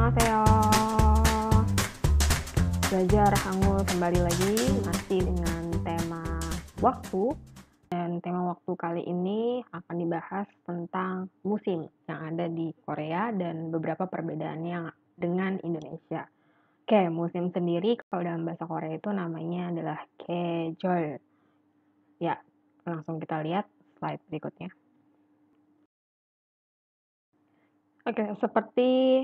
Annyeonghaseyo. Belajar Hangul kembali lagi masih dengan tema waktu. Dan tema waktu kali ini akan dibahas tentang musim yang ada di Korea dan beberapa perbedaannya dengan Indonesia. Oke, musim sendiri kalau dalam bahasa Korea itu namanya adalah 계절. Ya, langsung kita lihat slide berikutnya. Oke, seperti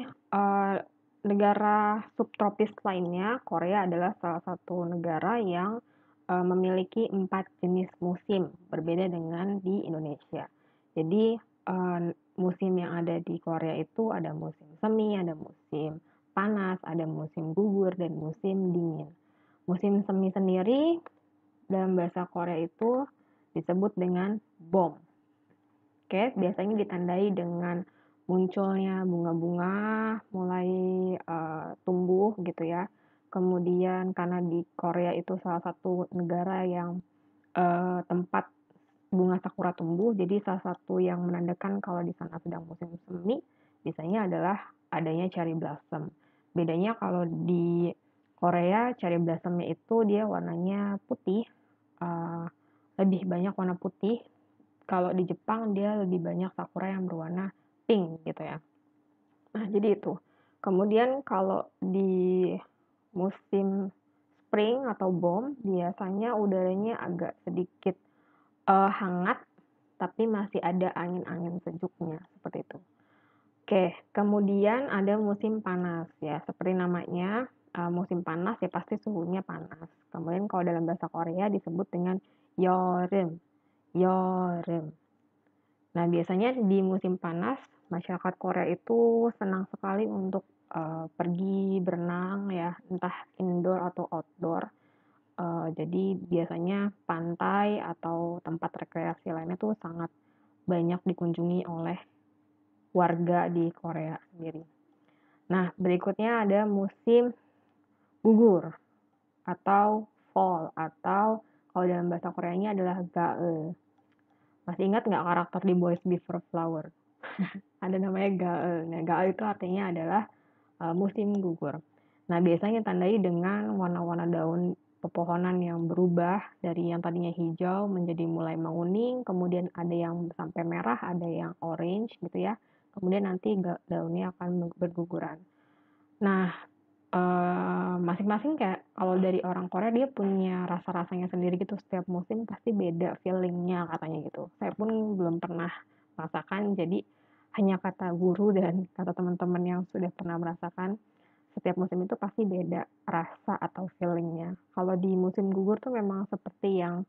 negara subtropis lainnya, Korea adalah salah satu negara yang memiliki 4 jenis musim, berbeda dengan di Indonesia. Jadi, musim yang ada di Korea itu ada musim semi, ada musim panas, ada musim gugur, dan musim dingin. Musim semi sendiri dalam bahasa Korea itu disebut dengan bom. Oke, biasanya ditandai dengan munculnya bunga-bunga mulai tumbuh gitu ya. Kemudian karena di Korea itu salah satu negara yang tempat bunga sakura tumbuh, jadi salah satu yang menandakan kalau di sana sedang musim semi biasanya adalah adanya cherry blossom. Bedanya kalau di Korea cherry blossomnya itu dia warnanya putih, lebih banyak warna putih. Kalau di Jepang dia lebih banyak sakura yang berwarna pink gitu ya. Nah, jadi itu. Kemudian kalau di musim spring atau bom, biasanya udaranya agak sedikit hangat, tapi masih ada angin-angin sejuknya, seperti itu. Oke, kemudian ada musim panas ya, seperti namanya, musim panas ya pasti suhunya panas. Kemudian kalau dalam bahasa Korea disebut dengan 여름, 여름. Nah, biasanya di musim panas, masyarakat Korea itu senang sekali untuk pergi berenang ya, entah indoor atau outdoor. Jadi biasanya pantai atau tempat rekreasi lainnya tuh sangat banyak dikunjungi oleh warga di Korea sendiri. Nah, berikutnya ada musim gugur atau fall atau kalau dalam bahasa Koreanya adalah gae. Masih ingat nggak karakter di Boys Before Flower? Ada namanya gae. Nah, gae itu artinya adalah musim gugur. Nah, biasanya tandai dengan warna-warna daun pepohonan yang berubah dari yang tadinya hijau menjadi mulai menguning, kemudian ada yang sampai merah, ada yang orange gitu ya. Kemudian nanti daunnya akan berguguran. Nah, masing-masing kayak kalau dari orang Korea dia punya rasa-rasanya sendiri gitu, setiap musim pasti beda feelingnya katanya gitu. Saya pun belum pernah merasakan, jadi hanya kata guru dan kata teman-teman yang sudah pernah merasakan, setiap musim itu pasti beda rasa atau feelingnya. Kalau di musim gugur tuh memang seperti yang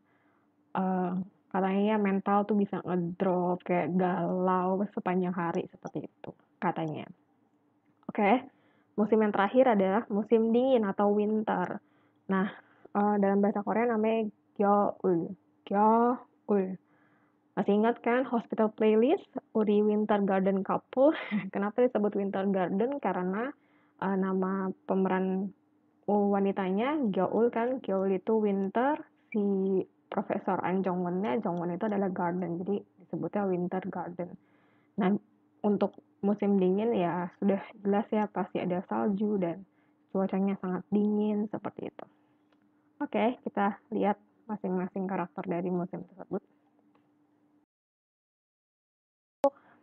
uh, katanya mental tuh bisa ngedrop, kayak galau sepanjang hari seperti itu katanya. Oke, musim yang terakhir adalah musim dingin atau winter. Nah, dalam bahasa Korea namanya gyeol. Gyeol. Masih ingat kan Hospital Playlist, Uri Winter Garden Couple? Kenapa disebut Winter Garden? Karena nama pemeran wanitanya Gyeol kan, Gyeol itu winter, si Profesor An Jong-wonnya, Jong-won itu adalah garden, jadi disebutnya Winter Garden. Nah, untuk musim dingin ya sudah jelas ya pasti ada salju dan cuacanya sangat dingin seperti itu. Oke, kita lihat masing-masing karakter dari musim tersebut.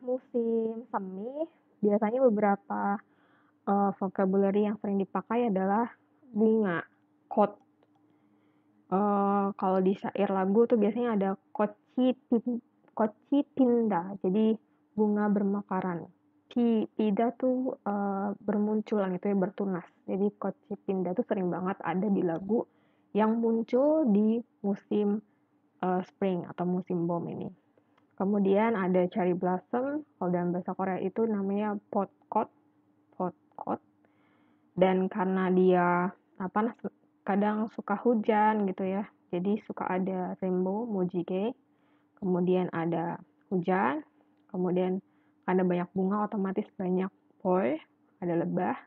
Musim semi biasanya beberapa vocabulary yang sering dipakai adalah bunga, quote. Kalau di syair lagu tuh biasanya ada koci pinda, jadi bunga bermekaran. Pida tuh bermunculan gitu ya, bertunas. Jadi koci pinda tuh sering banget ada di lagu yang muncul di musim spring atau musim bom ini. Kemudian ada cherry blossom, kalau dalam bahasa Korea itu namanya potkot. Dan karena dia kadang suka hujan gitu ya, jadi suka ada rainbow, mujige, kemudian ada hujan, kemudian karena banyak bunga otomatis banyak boy, ada lebah,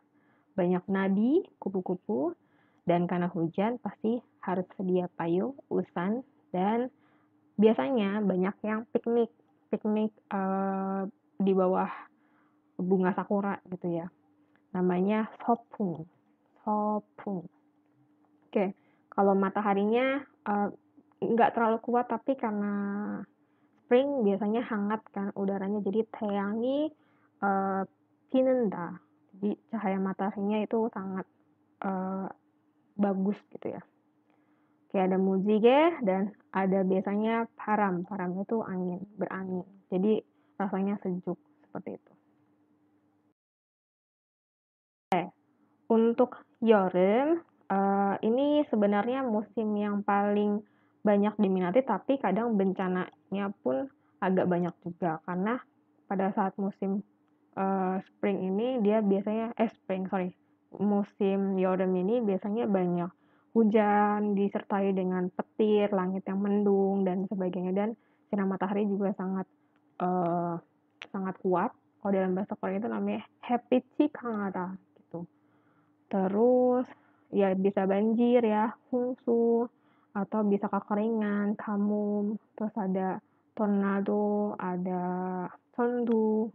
banyak nadi, kupu-kupu, dan karena hujan pasti harus sedia payung, usan, dan biasanya banyak yang piknik di bawah bunga sakura gitu ya. namanya 서풍. 서풍. Oke, kalau mataharinya nggak terlalu kuat, tapi karena spring biasanya hangat kan udaranya, jadi 태양이 비는다. Jadi cahaya mataharinya itu sangat bagus gitu ya. Oke, ada 무지개 dan ada biasanya 바람. 바람 itu angin, berangin. Jadi rasanya sejuk seperti itu. Untuk 여름, ini sebenarnya musim yang paling banyak diminati, tapi kadang bencananya pun agak banyak juga, karena pada saat musim spring ini dia biasanya musim 여름 ini biasanya banyak hujan disertai dengan petir, langit yang mendung dan sebagainya, dan sinar matahari juga sangat kuat. Kalau dalam bahasa Korea itu namanya 햇빛이 강하다 gitu. Terus ya bisa banjir ya, hungsu, atau bisa kekeringan, 가뭄, terus ada tornado, ada 천둥,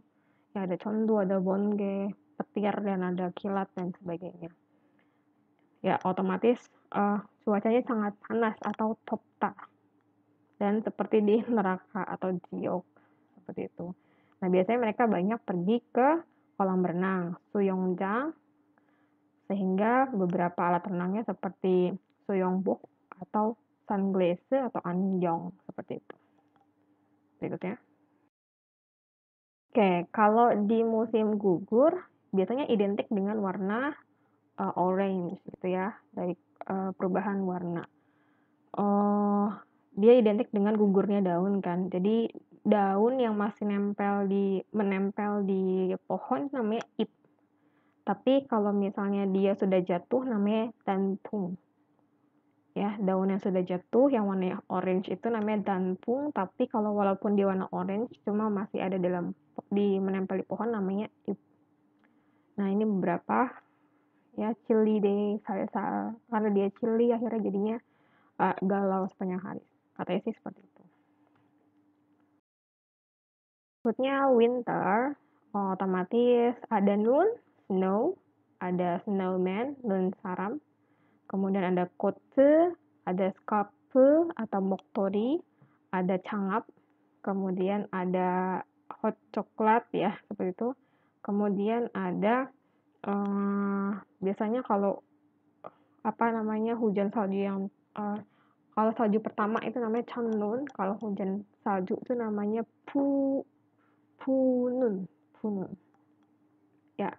ya ada condu, ada 번개, petir, dan ada kilat dan sebagainya. Ya otomatis cuacanya sangat panas atau 덥다, dan seperti di neraka atau jiok seperti itu. Nah biasanya mereka banyak pergi ke kolam renang, 수영장, sehingga beberapa alat renangnya seperti 수영복 atau sunglass atau 안경 seperti itu. Berikutnya. Oke, kalau di musim gugur biasanya identik dengan warna orange gitu ya, dari perubahan warna. Dia identik dengan gugurnya daun kan. Jadi daun yang masih menempel di pohon namanya ip. Tapi kalau misalnya dia sudah jatuh namanya danpung. Ya, daun yang sudah jatuh yang warna orange itu namanya danpung, tapi kalau walaupun dia warna orange cuma masih ada menempel di pohon namanya ip. Nah, ini beberapa ya chilly day, karena dia chilly akhirnya jadinya galau sepanjang hari. Katanya sih seperti itu. Berikutnya winter, otomatis ada snow, ada snowman, nun saram. Kemudian ada coat, ada scarf atau 목도리, ada 장갑, kemudian ada hot chocolate ya, seperti itu. Kemudian ada biasanya kalau hujan salju yang kalau salju pertama itu namanya 첫눈, kalau hujan salju itu namanya 푸눈. Ya.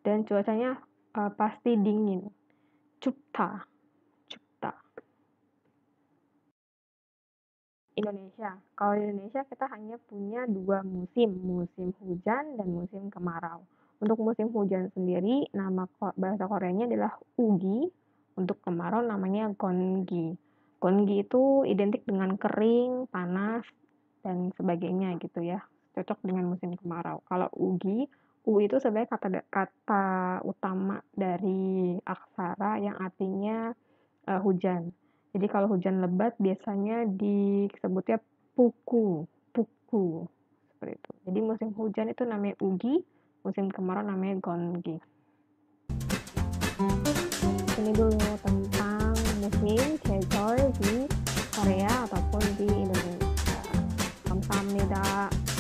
Dan cuacanya pasti dingin. 춥다. Indonesia. Kalau di Indonesia kita hanya punya 2 musim hujan dan musim kemarau. Untuk musim hujan sendiri, nama bahasa Koreanya adalah ugi. Untuk kemarau namanya gongi. Gongi itu identik dengan kering, panas, dan sebagainya gitu ya. Cocok dengan musim kemarau. Kalau ugi, u itu sebenarnya kata utama dari aksara yang artinya hujan. Jadi kalau hujan lebat biasanya disebutnya puku. Seperti itu. Jadi musim hujan itu namanya ugi, musim kemarau namanya gongi. Ini dulu tentang musim 계절 di Korea ataupun di Indonesia. 감사합니다.